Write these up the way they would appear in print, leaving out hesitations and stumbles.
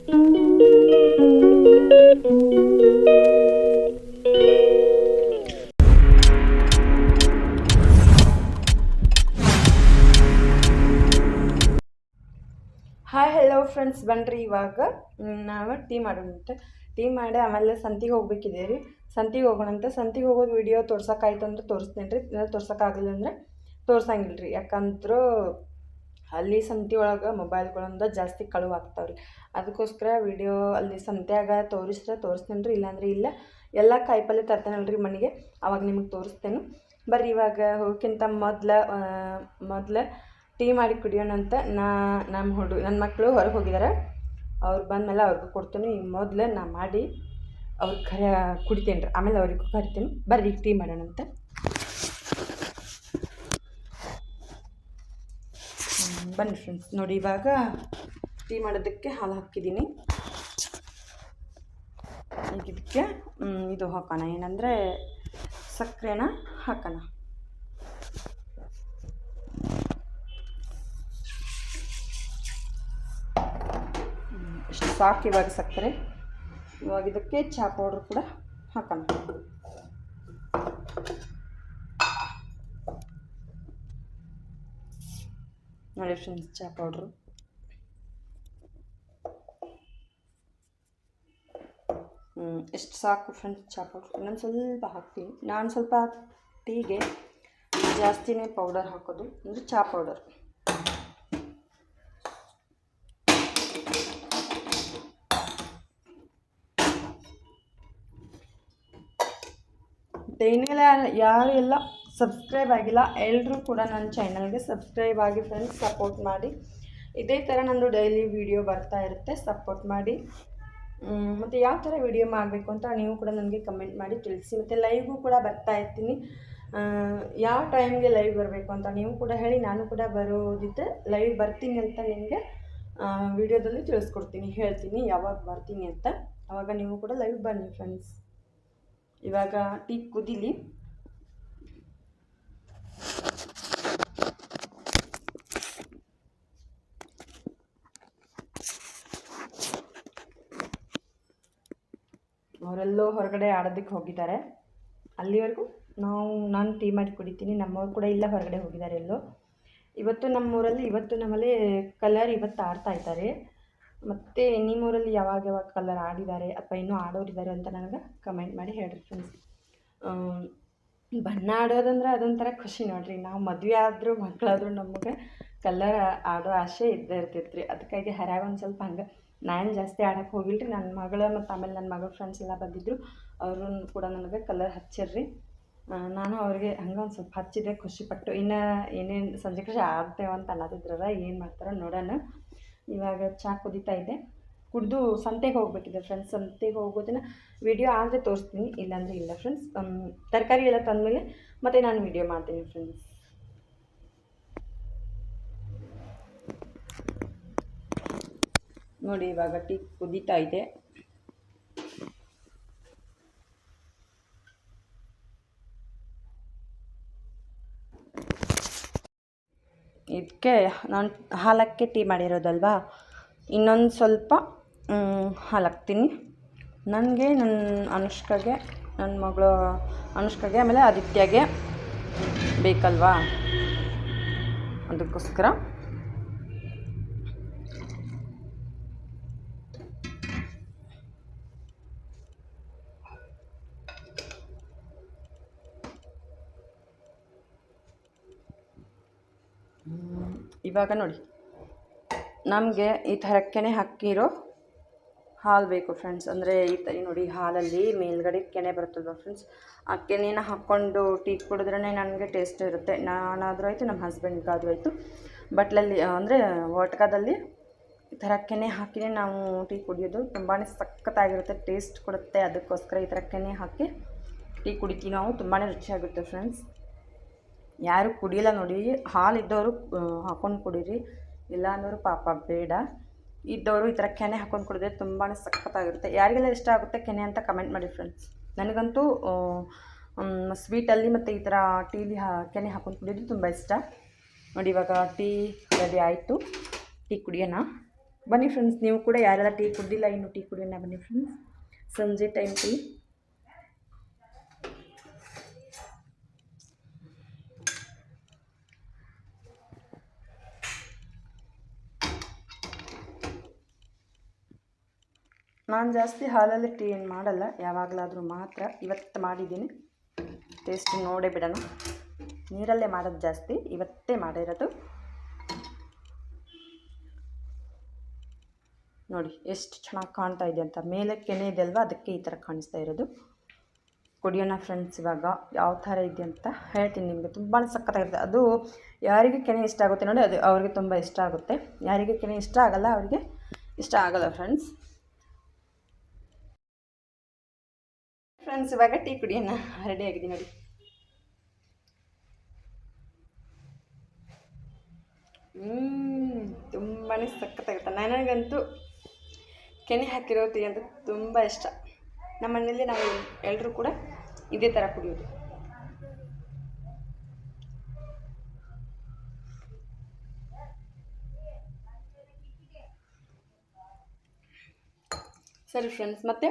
Hi hello friends, ಬನ್ನಿರಿ ಇವಾಗ ನಾವು ಟೀ ಮಾಡೋಣಂತೆ. ಟೀ ಮಾಡಿ ಆಮೇಲೆ ಸಂತಿಗೆ ಹೋಗ್ಬೇಕಿದೆ ರೀ. ಸಂತಿಗೆ ಹೋಗೋಣಂತೆ. ಸಂತಿಗೆ ಹೋಗೋದು ವಿಡಿಯೋ ತೋರ್ಸೋಕ್ಕಾಯ್ತು ಅಂದ್ರೆ ತೋರಿಸ್ತೀನಿ ರೀ. ತೋರ್ಸೋಕ್ಕಾಗಲಿಲ್ಲ ಅಂದರೆ ತೋರ್ಸಂಗಿಲ್ಲ ರೀ. ಯಾಕಂದ್ರೆ ಅಲ್ಲಿ ಸಂತೆ ಒಳಗೆ ಮೊಬೈಲ್ಗಳಿಂದ ಜಾಸ್ತಿ ಕಳುವು ಆಗ್ತಾವೆ ರೀ. ಅದಕ್ಕೋಸ್ಕರ ವಿಡಿಯೋ ಅಲ್ಲಿ ಸಂತ್ಯಾಗ ತೋರಿಸ್ತೀನಿ ರೀ. ಇಲ್ಲಾಂದ್ರೆ ಇಲ್ಲ. ಎಲ್ಲ ಕಾಯಿಪಲ್ಲೆ ತರ್ತೇನಲ್ಲ ರೀ ಮನೆಗೆ, ಅವಾಗ ನಿಮಗೆ ತೋರಿಸ್ತೇನೆ. ಬರ್ರಿ ಇವಾಗ ಹೋಗೋಕ್ಕಿಂತ ಮೊದಲು ಟೀ ಮಾಡಿ ಕುಡಿಯೋಣಂತ. ನನ್ನ ಮಕ್ಕಳು ಹೊರಗೆ ಹೋಗಿದ್ದಾರೆ. ಅವ್ರು ಬಂದಮೇಲೆ ಅವ್ರಿಗೂ ಕೊಡ್ತೀನಿ. ಈಗ ಮೊದಲು ನಾ ಮಾಡಿ ಅವ್ರಿಗೆ ಕುಡಿತೇನೆ ರೀ. ಆಮೇಲೆ ಅವ್ರಿಗೂ ಕರಿತೀನಿ. ಬರ್ರಿ ಟೀ ಮಾಡೋಣಂತ. ಬನ್ನಿ ಫ್ರೆಂಡ್ಸ್, ನೋಡಿ ಇವಾಗ ಟೀ ಮಾಡೋದಕ್ಕೆ ಹಾಲು ಹಾಕಿದ್ದೀನಿ. ಈಗ ಇದಕ್ಕೆ ಇದು ಹಾಕೋಣ, ಏನಂದರೆ ಸಕ್ಕರೆನ ಹಾಕೋಣ. ಇಷ್ಟು ಸಾಕು ಇವಾಗ ಸಕ್ಕರೆ. ಇವಾಗ ಇದಕ್ಕೆ ಚಹಾ ಪೌಡ್ರ್ ಕೂಡ ಹಾಕೋಣ. ನೋಡಿ ಫ್ರೆಂಡ್ಸ್, ಚಹಾ ಪೌಡ್ರು ಎಷ್ಟು ಸಾಕು ಫ್ರೆಂಡ್ಸ್. ಚಹಾ ಪೌಡ್ರು ಇನ್ನೊಂದು ಸ್ವಲ್ಪ ಹಾಕ್ತೀನಿ. ನಾನು ಸ್ವಲ್ಪ ಟೀಗೆ ಜಾಸ್ತಿನೇ ಪೌಡರ್ ಹಾಕೋದು, ಅಂದರೆ ಚಹಾ ಪೌಡರ್. ಏನೆಲ್ಲ ಯಾರು ಎಲ್ಲ ಸಬ್ಸ್ಕ್ರೈಬ್ ಆಗಿಲ್ಲ ಎಲ್ಲರೂ ಕೂಡ ನನ್ನ ಚಾನಲ್ಗೆ ಸಬ್ಸ್ಕ್ರೈಬ್ ಆಗಿ ಫ್ರೆಂಡ್ಸ್, ಸಪೋರ್ಟ್ ಮಾಡಿ. ಇದೇ ಥರ ನಂದು ಡೈಲಿ ವಿಡಿಯೋ ಬರ್ತಾ ಇರುತ್ತೆ, ಸಪೋರ್ಟ್ ಮಾಡಿ. ಮತ್ತು ಯಾವ ಥರ ವಿಡಿಯೋ ಮಾಡಬೇಕು ಅಂತ ನೀವು ಕೂಡ ನನಗೆ ಕಮೆಂಟ್ ಮಾಡಿ ತಿಳಿಸಿ. ಮತ್ತು ಲೈವ್ಗೂ ಕೂಡ ಬರ್ತಾ ಇರ್ತೀನಿ. ಯಾವ ಟೈಮ್ಗೆ ಲೈವ್ ಬರಬೇಕು ಅಂತ ನೀವು ಕೂಡ ಹೇಳಿ. ನಾನು ಕೂಡ ಬರೋದಿದ್ದರೆ ಲೈವ್ ಬರ್ತೀನಿ ಅಂತ ನಿಮಗೆ ವಿಡಿಯೋದಲ್ಲಿ ತಿಳಿಸ್ಕೊಡ್ತೀನಿ, ಹೇಳ್ತೀನಿ ಯಾವಾಗ ಬರ್ತೀನಿ ಅಂತ. ಆವಾಗ ನೀವು ಕೂಡ ಲೈವ್ ಬನ್ನಿ ಫ್ರೆಂಡ್ಸ್. ಇವಾಗ ಟೀ ಕುದೀಲಿ. ಅವರೆಲ್ಲೋ ಹೊರಗಡೆ ಆಡೋದಕ್ಕೆ ಹೋಗಿದ್ದಾರೆ. ಅಲ್ಲಿವರೆಗೂ ನಾನು ಟೀ ಮಾಡಿ ಕುಡಿತೀನಿ. ನಮ್ಮವ್ರು ಕೂಡ ಇಲ್ಲ, ಹೊರಗಡೆ ಹೋಗಿದ್ದಾರೆ ಎಲ್ಲೋ. ನಮ್ಮಲ್ಲಿ ಕಲರ್ ಇವತ್ತು ಆಡ್ತಾ ಇದ್ದಾರೆ. ಮತ್ತು ನಿಮ್ಮೂರಲ್ಲಿ ಯಾವಾಗ ಕಲರ್ ಆಡಿದ್ದಾರೆ ಅಥವಾ ಇನ್ನೂ ಆಡೋರಿದ್ದಾರೆ ಅಂತ ನನಗೆ ಕಮೆಂಟ್ ಮಾಡಿ ಹೇಳ್ರಿ ಫ್ರೆಂಡ್ಸ್. ಬಣ್ಣ ಆಡೋದಂದ್ರೆ ಅದೊಂಥರ ಖುಷಿ ನೋಡಿರಿ. ನಾವು ಮದುವೆ ಆದರೂ ಮಕ್ಕಳಾದರೂ ನಮಗೆ ಕಲರ್ ಆಡೋ ಆಸೆ ಇದ್ದೇ ಇರ್ತೈತೆ ರೀ. ಅದಕ್ಕಾಗಿ ಹರ್ಯಾಗ ಒಂದು ಸ್ವಲ್ಪ ಹಂಗೆ ನಾನು ಜಾಸ್ತಿ ಆಡೋಕ್ಕೆ ಹೋಗಿಲ್ಲ ರೀ. ನನ್ನ ಮಗಳು ಮತ್ತು ಆಮೇಲೆ ನನ್ನ ಮಗಳ ಫ್ರೆಂಡ್ಸ್ ಎಲ್ಲ ಬಂದಿದ್ದರು. ಅವರು ಕೂಡ ನನಗೆ ಕಲರ್ ಹಚ್ಚಿರ್ರಿ. ನಾನು ಅವ್ರಿಗೆ ಹಂಗೆ ಒಂದು ಸ್ವಲ್ಪ ಹಚ್ಚಿದ್ದೆ, ಖುಷಿಪಟ್ಟು. ಇನ್ನು ಏನೇನು ಸಂಜೆ ಖುಷಿ ಆಡ್ತೇವೆ ಅಂತ ಅನ್ನೋದಿದ್ರಲ್ಲ, ಏನು ಮಾಡ್ತಾರೋ ನೋಡೋಣ. ಇವಾಗ ಚಹಾ ಕುದೀತಾ ಇದೆ. ಕುಡಿದು ಸಂತೆಗೆ ಹೋಗಬೇಕಿದೆ ಫ್ರೆಂಡ್ಸ್. ಸಂತೆಗೆ ಹೋಗೋದನ್ನು ವಿಡಿಯೋ ಆದರೆ ತೋರಿಸ್ತೀನಿ, ಇಲ್ಲಾಂದರೆ ಇಲ್ಲ ಫ್ರೆಂಡ್ಸ್. ತರಕಾರಿ ಎಲ್ಲ ತಂದಮೇಲೆ ಮತ್ತೆ ನಾನು ವಿಡಿಯೋ ಮಾಡ್ತೀನಿ ಫ್ರೆಂಡ್ಸ್. ನೋಡಿ ಇವಾಗ ಟೀ ಕುದೀತಾ ಇದೆ. ಇದಕ್ಕೆ ನಾನು ಹಾಲಕ್ಕೆ ಟೀ ಮಾಡಿರೋದಲ್ವಾ, ಇನ್ನೊಂದು ಸ್ವಲ್ಪ ಹಾಲು ಹಾಕ್ತೀನಿ. ನನಗೆ, ನನ್ನ ಅನುಷ್ಕಾಗೆ, ನನ್ನ ಮಗಳು ಅನುಷ್ಕಾಗೆ, ಆಮೇಲೆ ಆದಿತ್ಯಗೆ ಬೇಕಲ್ವಾ, ಅದಕ್ಕೋಸ್ಕರ. ಇವಾಗ ನೋಡಿ, ನಮಗೆ ಈ ಥರ ಕೆನೆ ಹಾಕಿರೋ ಹಾಲು ಬೇಕು ಫ್ರೆಂಡ್ಸ್. ಅಂದರೆ ಈ ಥರ ನೋಡಿ, ಹಾಲಲ್ಲಿ ಮೇಲ್ಗಡೆ ಕೆನೆ ಬರುತ್ತಲ್ವ ಫ್ರೆಂಡ್ಸ್, ಆ ಕೆನೆನ ಹಾಕ್ಕೊಂಡು ಟೀ ಕುಡಿದ್ರೇ ನನಗೆ ಟೇಸ್ಟ್ ಇರುತ್ತೆ. ನಾನಾದರೂ ಆಯಿತು, ನಮ್ಮ ಹಸ್ಬೆಂಡ್ಗಾದರೂ ಆಯಿತು. ಬಟ್ಲಲ್ಲಿ ಅಂದರೆ ಒಟ್ಕದಲ್ಲಿ ಈ ಥರ ಕೆನೆ ಹಾಕಿನೇ ನಾವು ಟೀ ಕುಡಿಯೋದು. ತುಂಬಾ ಸಖತ್ತಾಗಿರುತ್ತೆ, ಟೇಸ್ಟ್ ಕೊಡುತ್ತೆ. ಅದಕ್ಕೋಸ್ಕರ ಈ ಥರ ಕೆನೆ ಹಾಕಿ ಟೀ ಕುಡಿತೀವಿ ನಾವು. ತುಂಬಾ ರುಚಿಯಾಗುತ್ತೆ ಫ್ರೆಂಡ್ಸ್. ಯಾರು ಕುಡಿಯಲ್ಲ ನೋಡಿ, ಹಾಲು ಇದ್ದವರು ಹಾಕ್ಕೊಂಡು ಕುಡೀರಿ, ಇಲ್ಲ ಅನ್ನೋರು ಪಾಪ ಬೇಡ. ಇದ್ದವರು ಈ ಥರ ಕೆನೆ ಹಾಕ್ಕೊಂಡು ಕುಡಿದ್ರೆ ತುಂಬಾ ಸಖತ್ತಾಗಿರುತ್ತೆ. ಯಾರಿಗೆಲ್ಲ ಇಷ್ಟ ಆಗುತ್ತೆ ಕೆನೆ ಅಂತ ಕಮೆಂಟ್ ಮಾಡಿ ಫ್ರೆಂಡ್ಸ್. ನನಗಂತೂ ಸ್ವೀಟಲ್ಲಿ ಮತ್ತು ಈ ಥರ ಟೀಲಿ ಕೆನೆ ಹಾಕ್ಕೊಂಡು ಕುಡಿಯೋದು ತುಂಬ ಇಷ್ಟ. ನೋಡಿ ಇವಾಗ ಟೀ ರೆಡಿ ಆಯಿತು. ಟೀ ಕುಡಿಯೋಣ. ಬನ್ನಿ ಫ್ರೆಂಡ್ಸ್, ನೀವು ಕೂಡ ಯಾರೆಲ್ಲ ಟೀ ಕುಡ್ದಿಲ್ಲ ಇನ್ನು ಟೀ ಕುಡಿಯೋಣ ಬನ್ನಿ ಫ್ರೆಂಡ್ಸ್. ಸಂಜೆ ಟೈಮ್ ಟೀ. ನಾನು ಜಾಸ್ತಿ ಹಾಲಲ್ಲಿ ಟೀ ಏನು ಮಾಡಲ್ಲ, ಯಾವಾಗಲಾದರೂ ಮಾತ್ರ. ಇವತ್ತು ಮಾಡಿದ್ದೀನಿ, ಟೇಸ್ಟ್ ನೋಡೇ ಬಿಡೋಣ. ನೀರಲ್ಲೇ ಮಾಡೋದು ಜಾಸ್ತಿ, ಇವತ್ತೇ ಮಾಡಿರೋದು. ನೋಡಿ ಎಷ್ಟು ಚೆನ್ನಾಗಿ ಕಾಣ್ತಾ ಇದೆ ಅಂತ. ಮೇಲೆ ಕೆನೆ ಇದೆ ಅಲ್ವಾ, ಅದಕ್ಕೆ ಈ ಥರ ಕಾಣಿಸ್ತಾ ಇರೋದು. ಕುಡಿಯೋಣ ಫ್ರೆಂಡ್ಸ್. ಇವಾಗ ಯಾವ ಥರ ಇದೆ ಅಂತ ಹೇಳ್ತೀನಿ ನಿಮಗೆ. ತುಂಬಾ ಸಖತ್ತಾಗಿರುತ್ತೆ. ಅದು ಯಾರಿಗೆ ಕೆನೆ ಇಷ್ಟ ಆಗುತ್ತೆ ನೋಡಿ, ಅದು ಅವ್ರಿಗೆ ತುಂಬ ಇಷ್ಟ ಆಗುತ್ತೆ. ಯಾರಿಗೆ ಕೆನೆ ಇಷ್ಟ ಆಗಲ್ಲ ಅವರಿಗೆ ಇಷ್ಟ ಆಗಲ್ಲ ಫ್ರೆಂಡ್ಸ್. ಇವಾಗ ಟೀ ಕುಡಿಯೋಣ. ರೆಡಿ ಆಗಿದೆ ನೋಡಿ. ತುಂಬಾ ಸಖತ್ತಾಗುತ್ತೆ. ನನಗಂತೂ ಕೆನೆ ಹಾಕಿರೋ ಟೀ ಅಂತ ತುಂಬ ಇಷ್ಟ. ನಮ್ಮ ಮನೆಯಲ್ಲಿ ನಾವು ಎಲ್ಲರೂ ಕೂಡ ಇದೇ ಥರ ಕುಡಿಯೋದು. ಸರಿ ಫ್ರೆಂಡ್ಸ್, ಮತ್ತೆ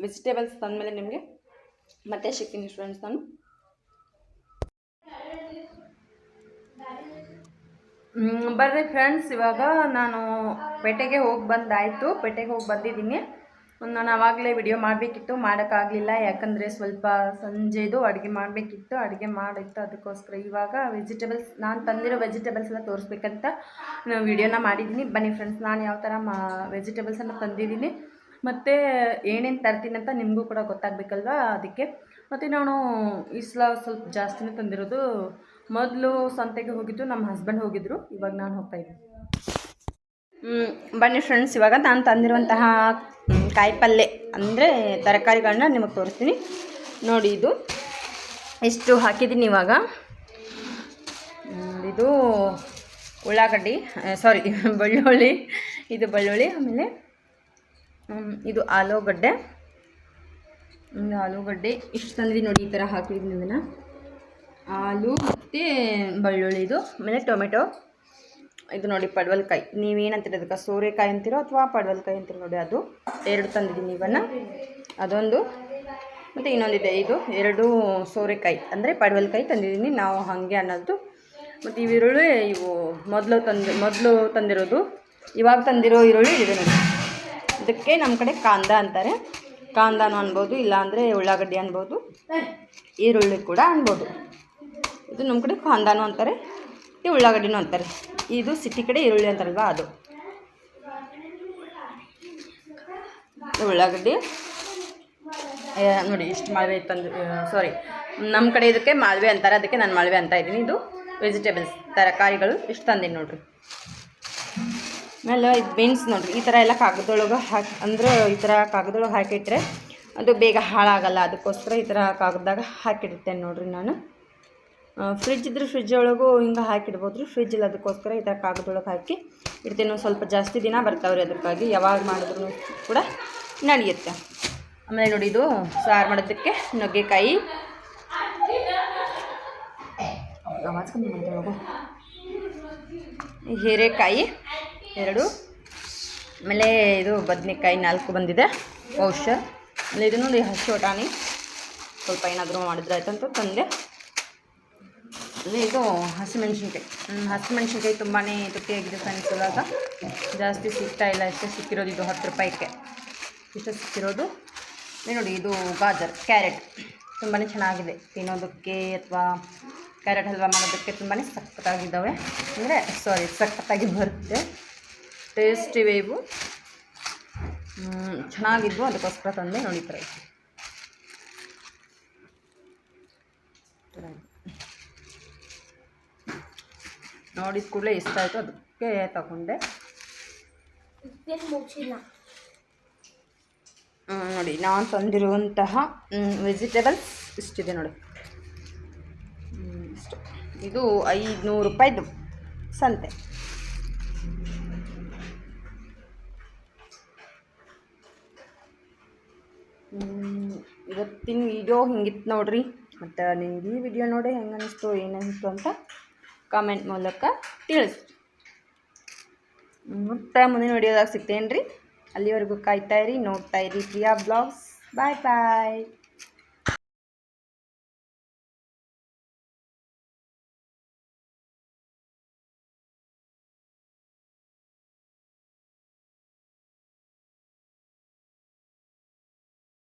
ವೆಜಿಟೇಬಲ್ಸ್ ತಂದಮೇಲೆ ನಿಮಗೆ ಮತ್ತೆ ಸಿಗ್ತೀನಿ ಫ್ರೆಂಡ್ಸ್. ನಾನು ಬರ್ರಿ ಫ್ರೆಂಡ್ಸ್. ಇವಾಗ ನಾನು ಪೇಟೆಗೆ ಹೋಗಿ ಬಂದಿದ್ದೀನಿ. ನಾನು ಆವಾಗಲೇ ವಿಡಿಯೋ ಮಾಡಬೇಕಿತ್ತು, ಮಾಡೋಕ್ಕಾಗಲಿಲ್ಲ. ಯಾಕಂದರೆ ಸ್ವಲ್ಪ ಸಂಜೆದು ಅಡುಗೆ ಮಾಡಬೇಕಿತ್ತು, ಅಡುಗೆ ಮಾಡಿತ್ತು. ಅದಕ್ಕೋಸ್ಕರ ಇವಾಗ ನಾನು ತಂದಿರೋ ವೆಜಿಟೇಬಲ್ಸ್ ಎಲ್ಲ ತೋರಿಸ್ಬೇಕಂತ ವಿಡಿಯೋನ ಮಾಡಿದ್ದೀನಿ. ಬನ್ನಿ ಫ್ರೆಂಡ್ಸ್, ನಾನು ಯಾವ ಥರ ವೆಜಿಟೇಬಲ್ಸನ್ನು ತಂದಿದ್ದೀನಿ ಮತ್ತು ಏನೇನು ತರ್ತೀನಿ ಅಂತ ನಿಮಗೂ ಕೂಡ ಗೊತ್ತಾಗಬೇಕಲ್ವ. ಅದಕ್ಕೆ ಮತ್ತು ನಾನು ಈ ಸಲ ಸ್ವಲ್ಪ ಜಾಸ್ತಿನೇ ತಂದಿರೋದು. ಮೊದಲು ಸಂತೆಗೆ ಹೋಗಿದ್ದು ನಮ್ಮ ಹಸ್ಬೆಂಡ್ ಹೋಗಿದ್ದರು, ಇವಾಗ ನಾನು ಹೋಗ್ತಾಯಿದ್ದೀನಿ. ಬನ್ನಿ ಫ್ರೆಂಡ್ಸ್, ಇವಾಗ ನಾನು ತಂದಿರುವಂತಹ ಕಾಯಿಪಲ್ಯ ಅಂದರೆ ತರಕಾರಿಗಳನ್ನ ನಿಮಗೆ ತೋರಿಸ್ತೀನಿ ನೋಡಿ. ಇದು ಎಷ್ಟು ಹಾಕಿದ್ದೀನಿ ಇವಾಗ. ಇದು ಉಳ್ಳಾಗಡ್ಡಿ, ಬೆಳ್ಳುಳ್ಳಿ. ಇದು ಬೆಳ್ಳುಳ್ಳಿ. ಆಮೇಲೆ ಇದು ಆಲೂಗಡ್ಡೆ ಇಷ್ಟು ತಂದಿದ್ದೀನಿ ನೋಡಿ. ಈ ಥರ ಹಾಕಿದ್ದೀನಿ ಇದನ್ನು. ಆಲೂ ಮತ್ತು ಬೆಳ್ಳುಳ್ಳಿದು. ಆಮೇಲೆ ಟೊಮೆಟೊ. ಇದು ನೋಡಿ ಪಡವಲಕಾಯಿ. ನೀವೇನಂತೀರ ಅದಕ್ಕೆ, ಸೋರೆಕಾಯಿ ಅಂತೀರೋ ಅಥವಾ ಪಡವಲಕಾಯಿ ಅಂತೀರೋ ನೋಡಿ. ಅದು 2 ತಂದಿದ್ದೀನಿ ಇವನ್ನು. ಅದೊಂದು ಮತ್ತು ಇನ್ನೊಂದಿದೆ. ಇದು 2 ಸೋರೆಕಾಯಿ ಅಂದರೆ ಪಡವಲಕಾಯಿ ತಂದಿದ್ದೀನಿ ನಾವು, ಹಾಗೆ ಅನ್ನೋದು. ಮತ್ತು ಇವು ಈರುಳ್ಳಿ, ಇವು ಮೊದಲು ತಂದಿರೋದು. ಇವಾಗ ತಂದಿರೋ ಈರುಳ್ಳಿ ಇದೆ ನೋಡಿ. ಇದಕ್ಕೆ ನಮ್ಮ ಕಡೆ ಕಾಂದ ಅಂತಾರೆ. ಕಾಂದನೂ ಅನ್ಬೋದು, ಇಲ್ಲಾಂದರೆ ಉಳ್ಳಾಗಡ್ಡಿ ಅನ್ಬೋದು, ಈರುಳ್ಳಿ ಕೂಡ ಅನ್ಬೋದು. ಇದು ನಮ್ಮ ಕಡೆ ಕಾಂದಾನು ಅಂತಾರೆ, ಇದು ಉಳ್ಳಾಗಡ್ಡಿನೂ ಅಂತಾರೆ. ಇದು ಸಿಟಿ ಕಡೆ ಈರುಳ್ಳಿ ಅಂತಾರಲ್ವ, ಅದು ಉಳ್ಳಾಗಡ್ಡಿ. ನೋಡಿ ಇಷ್ಟು ಮಾಲ್ವೆ ನಮ್ಮ ಕಡೆ ಇದಕ್ಕೆ ಮಾಲ್ವೆ ಅಂತಾರೆ, ಅದಕ್ಕೆ ನಾನು ಮಾಲ್ವೆ ಅಂತ ಇದ್ದೀನಿ. ಇದು ವೆಜಿಟೇಬಲ್ಸ್, ತರಕಾರಿಗಳು ಇಷ್ಟು ತಂದೀನಿ ನೋಡಿರಿ. ಆಮೇಲೆ ಇದು ಬೀನ್ಸ್ ನೋಡಿರಿ. ಈ ಥರ ಎಲ್ಲ ಕಾಗದೊಳಗೆ ಈ ಥರ ಕಾಗದೊಳಗೆ ಹಾಕಿಟ್ರೆ ಅದು ಬೇಗ ಹಾಳಾಗಲ್ಲ. ಅದಕ್ಕೋಸ್ಕರ ಈ ಥರ ಕಾಗದದಾಗ ಹಾಕಿಡ್ತೇನೆ ನೋಡಿರಿ ನಾನು. ಫ್ರಿಜ್ ಇದ್ರೆ ಫ್ರಿಜ್ ಒಳಗೂ ಹಿಂಗೆ ಹಾಕಿಡ್ಬೋದು. ಫ್ರಿಜ್ ಇಲ್ಲ, ಅದಕ್ಕೋಸ್ಕರ ಈ ಥರ ಕಾಗದೊಳಗೆ ಹಾಕಿ ಇಡ್ತೀನಿ. ಸ್ವಲ್ಪ ಜಾಸ್ತಿ ದಿನ ಬರ್ತಾವ್ರಿ, ಅದಕ್ಕಾಗಿ ಯಾವಾಗ ಮಾಡಿದ್ರು ಕೂಡ ನಡೆಯುತ್ತೆ. ಆಮೇಲೆ ನೋಡಿ, ಇದು ಸಾರು ಮಾಡೋದಕ್ಕೆ ನುಗ್ಗೆಕಾಯಿ, ಹೀರೆಕಾಯಿ 2, ಆಮೇಲೆ ಇದು ಬದನೆಕಾಯಿ 4 ಬಂದಿದೆ ಬಹುಶಃ. ಆಮೇಲೆ ಇದು ನೋಡಿ ಹಸಿ ಬಟಾಣಿ, ಸ್ವಲ್ಪ ಏನಾದರೂ ಮಾಡಿದ್ರೆ ಆಯ್ತಂತ ತಂದೆ. ಇದು ಹಸಿಮೆಣ್ಸಿನ್ಕಾಯಿ ತುಂಬಾ ತುಟ್ಟಿಯಾಗಿದೆ ಫ್ರೆಂಡ್ಸ್. ಇವಾಗ ಜಾಸ್ತಿ ಸಿಗ್ತಾ ಇಲ್ಲ, ಇಷ್ಟೇ ಸಿಕ್ಕಿರೋದು. ಇದು 10 ರೂಪಾಯಿಗೆ ಇಷ್ಟೇ ಸಿಕ್ಕಿರೋದು. ನೋಡಿ, ಇದು ಗಾಜರ್, ಕ್ಯಾರೆಟ್ ತುಂಬಾ ಚೆನ್ನಾಗಿದೆ ತಿನ್ನೋದಕ್ಕೆ, ಅಥವಾ ಕ್ಯಾರೆಟ್ ಹಲ್ವಾ ಮಾಡೋದಕ್ಕೆ ತುಂಬಾ ಸಖತ್ತಾಗಿದ್ದಾವೆ. ಸಖತ್ತಾಗಿ ಬರುತ್ತೆ, ಟೇಸ್ಟ್ ಇವೆ ಇವು. ಚೆನ್ನಾಗಿದ್ವು, ಅದಕ್ಕೋಸ್ಕರ ತಂದೆ ನೋಡಿ. ಈ ಥರ ನೋಡಿದ ಕೂಡಲೇ ಇಷ್ಟ ಆಯಿತು, ಅದಕ್ಕೆ ತಗೊಂಡೆ. ನೋಡಿ, ನಾನು ತಂದಿರುವಂತಹ ವೆಜಿಟೇಬಲ್ಸ್ ಇಷ್ಟಿದೆ ನೋಡಿ. ಇಷ್ಟು. ಇದು 500 ರೂಪಾಯಿದು ಸಂತೆ. ಇವತ್ತಿನ ವಿಡಿಯೋ ಹಿಂಗಿತ್ತು ನೋಡ್ರಿ. ಮತ್ತು ನಿಮ್ಗೆ ಈ ವಿಡಿಯೋ ನೋಡಿ ಹೆಂಗೆ ಅನ್ನಿಸ್ತು, ಏನು ಅನ್ನಿಸ್ತು ಅಂತ ಕಾಮೆಂಟ್ ಮೂಲಕ ತಿಳಿಸಿ. ಮತ್ತೆ ಮುಂದಿನ ವಿಡಿಯೋದಾಗ ಸಿಗ್ತೇನೆ ರೀ. ಅಲ್ಲಿವರೆಗೂ ಕಾಯ್ತಾ ಇರಿ, ನೋಡ್ತಾ ಇರಿ ಪ್ರಿಯಾ ಬ್ಲಾಗ್ಸ್. ಬಾಯ್ ಬಾಯ್.